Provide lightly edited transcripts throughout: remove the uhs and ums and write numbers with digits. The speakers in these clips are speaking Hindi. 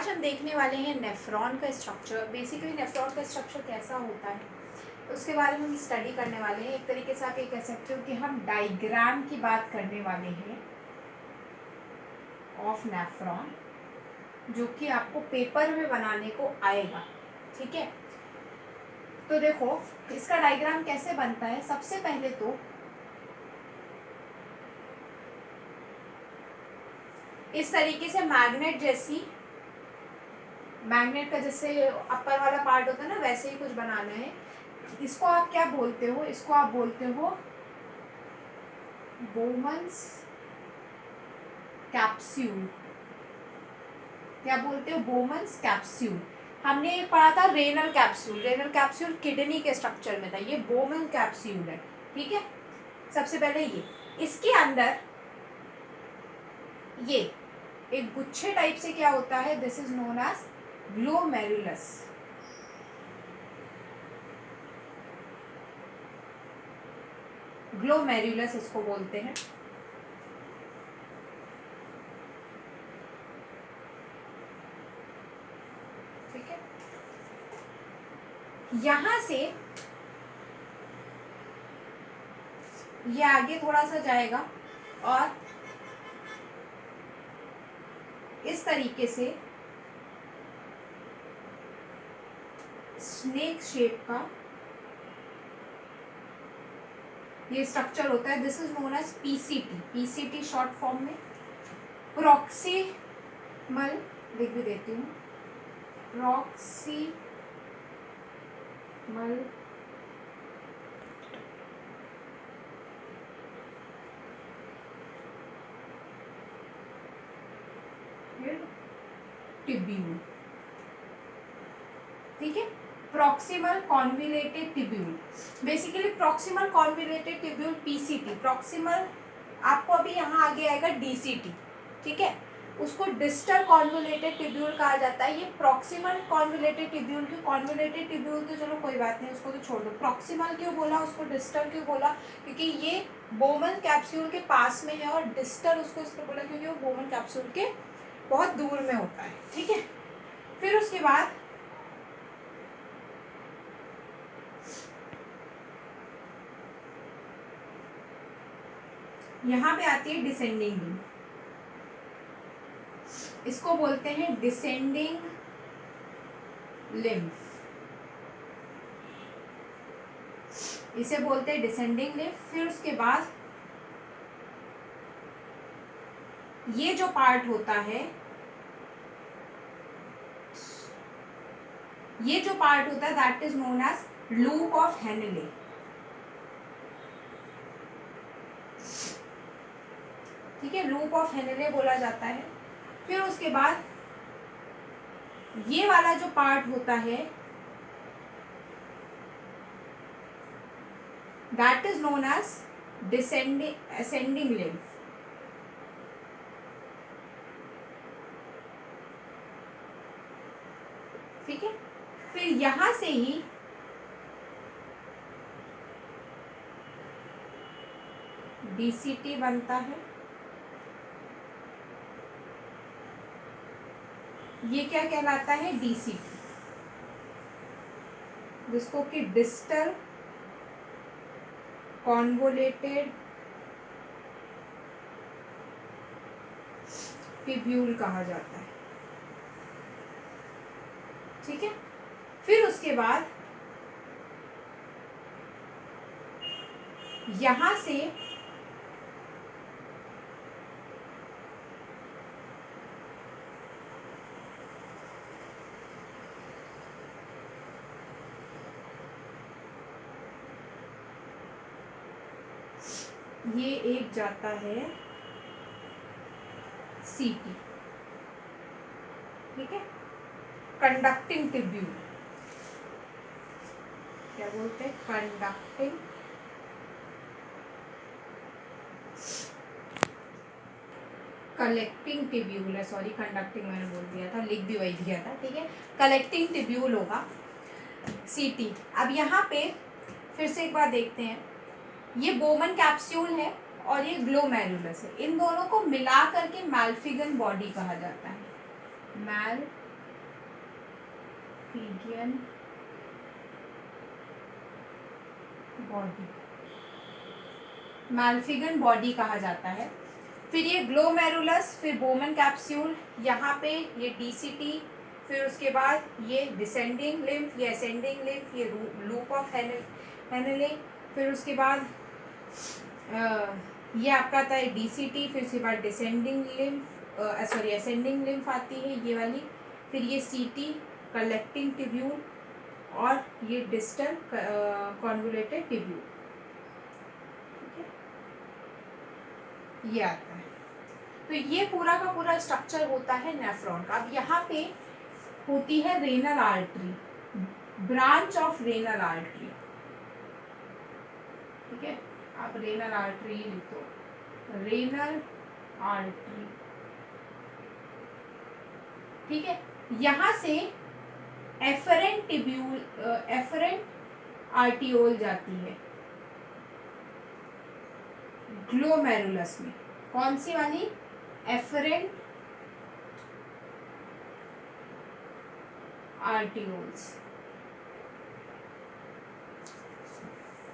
आज हम देखने वाले हैं नेफ्रॉन का स्ट्रक्चर। बेसिकली नेफ्रॉन का स्ट्रक्चर कैसा होता है उसके बारे में हम स्टडी करने वाले हैं। एक तरीके से आप ये कह सकते हो कि हम डायग्राम की बात करने वाले हैं ऑफ नेफ्रॉन, जो कि आपको पेपर में बनाने को आएगा। ठीक है, तो देखो इसका डायग्राम कैसे बनता है। सबसे पहले तो इस तरीके से मैग्नेट का जैसे अपर वाला पार्ट होता है ना, वैसे ही कुछ बनाना है। इसको आप क्या बोलते हो? इसको आप बोलते हो बोमन्स कैप्सूल। क्या बोलते हो? Bowman's capsule. हमने ये पढ़ा था renal capsule. Renal capsule kidney के स्ट्रक्चर में था, ये बोमन कैप्सूल है। ठीक है, सबसे पहले ये इसके अंदर ये एक गुच्छे टाइप से क्या होता है, this is known as glomerulus. Glomerulus इसको बोलते हैं। ठीक है, यहां से ये आगे थोड़ा सा जाएगा और इस तरीके से स्नेक शेप का ये स्ट्रक्चर होता है। This is known as PCT. PCT short form में प्रॉक्सिमल, लिख भी देती हूँ, प्रॉक्सिमल टिब्यूल। ठीक है, proximal convoluted tubule. Basically proximal convoluted tubule PCT. Proximal आपको अभी यहाँ आगे आएगा डीसीटी। ठीक है, उसको डिस्टल कॉन्वोलेटेड टिब्यूल कहा जाता है। ये प्रॉक्सिमल कॉन्वोलेटेड टिब्यूल क्यों? कॉन्वोलेटेड टिब्यूल तो चलो कोई बात नहीं, उसको तो छोड़ दो। प्रॉक्सिमल क्यों बोला, उसको डिस्टल क्यों बोला? क्योंकि ये बोमन कैप्सूल के पास में है, और डिस्टल उसको इसलिए बोला क्योंकि वो बोमन कैप्सूल के बहुत दूर में होता है। ठीक है, फिर उसके बाद यहाँ पे आती है डिसेंडिंग लिम्फ। इसको बोलते हैं डिसेंडिंग लिम्फ। इसे बोलते हैं डिसेंडिंग लिम्फ। फिर उसके बाद ये जो पार्ट होता है, ये जो पार्ट होता है that is known as loop of Henle. ठीक है, लूप ऑफ हेनले बोला जाता है। फिर उसके बाद ये वाला जो पार्ट होता है that is known as descending ascending limb. ठीक है, फिर यहां से ही डीसीटी बनता है। ये क्या कहलाता है? डीसीटी, जिसको कि डिस्टल कॉन्वोलेटेड टिब्यूल कहा जाता है। ठीक है, फिर उसके बाद यहां से ये एक जाता है सीटी। ठीक है, कंडक्टिंग टिब्यूल। क्या बोलते हैं? कंडक्टिंग कलेक्टिंग टिब्यूल है। सॉरी, कंडक्टिंग मैंने बोल दिया था, लिख भी वही दिया था। ठीक है, कलेक्टिंग टिब्यूल होगा सीटी। अब यहाँ पे फिर से एक बार देखते हैं, ये बोमन कैप्सूल है और ये ग्लोमेरुलस है। इन दोनों को मिला करके मैल्फिगन बॉडी कहा जाता है। मैल्फिगन मैलफिजियन बॉडी, मैलफिगन बॉडी कहा जाता है। फिर ये ग्लोमेरुलस, फिर बोमन कैप्सूल, यहाँ पे ये डीसीटी, फिर उसके बाद ये डिसेंडिंग लिम्फ, ये असेंडिंग लिम्फ, ये लूप ऑफ हेनेले, फिर उसके बाद ये आपका आता है डीसीटी, फिर उसके बाद descending lymph sorry ascending lymph आती है ये वाली, फिर ये सीटी कलेक्टिंग ट्यूब्यूल, और ये डिस्टल कॉन्वोल्यूटेड ट्यूब्यूल, ये आता है। तो ये पूरा का पूरा स्ट्रक्चर होता है नेफ्रॉन का। अब यहाँ पे होती है renal artery, branch of renal artery, ठीक है, आप रेनल आर्टरी लिख दो, रेनल आर्टरी, ठीक है। यहाँ से एफरेंट ट्यूब्यूल, एफरेंट आर्टियोल जाती है ग्लोमेरुलस में। कौन सी वाली? एफरेंट आर्टियोल्स,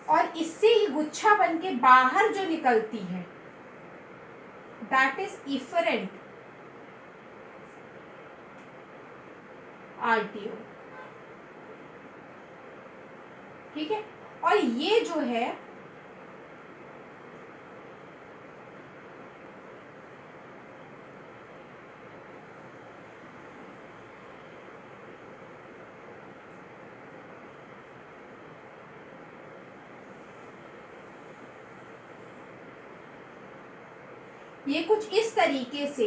और इससे ही गुच्छा बन के बाहर जो निकलती है दैट इज इफरेंट आर्टियोल, ठीक है। और ये जो है ये कुछ इस तरीके से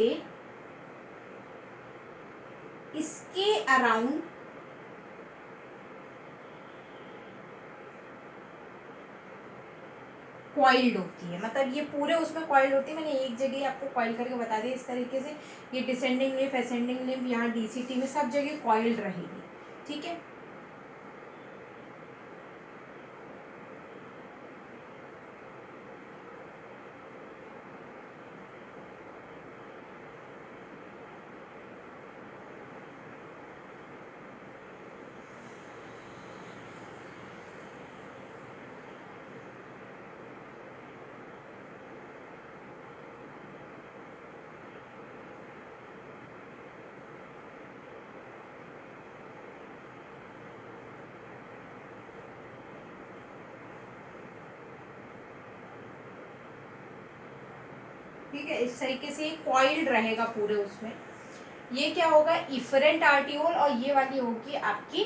इसके अराउंड कॉइल्ड होती है, मतलब ये पूरे उसमें कॉइल्ड होती है। मैंने एक जगह आपको कॉइल करके बता दिया इस तरीके से, ये डिसेंडिंग लिम्फ, असेंडिंग लिम्फ, यहाँ डीसीटी में सब जगह कॉइल्ड रहेगी, ठीक है। ठीक है, इस तरीके से कॉइल्ड रहेगा पूरे उसमें। ये क्या होगा? इफरेंट आर्टियोल, और ये वाली होगी आपकी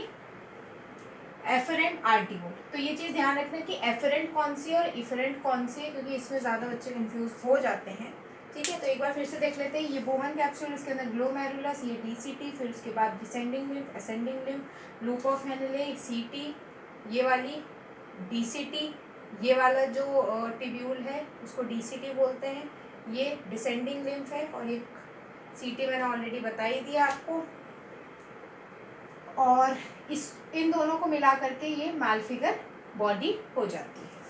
एफरेंट आर्टियोल। तो ये चीज़ ध्यान रखना कि एफरेंट कौन सी और इफरेंट कौन सी है, क्योंकि इसमें ज़्यादा बच्चे कंफ्यूज हो जाते हैं, ठीक है। तो एक बार फिर से देख लेते हैं। ये बोमन कैप्सूल, इसके अंदर ग्लोमेरुलस, ये डीसीटी, फिर उसके बाद descending limb, ascending limb, loop of Henle, CT, ये वाली डीसीटी, ये वाला जो ट्यूब्यूल है उसको डीसीटी बोलते हैं, ये डिसेंडिंग लिम्फ है, और एक सीटी मैंने ऑलरेडी बता ही दिया आपको। और इन दोनों को मिला करके ये मैलफिगर बॉडी हो जाती है।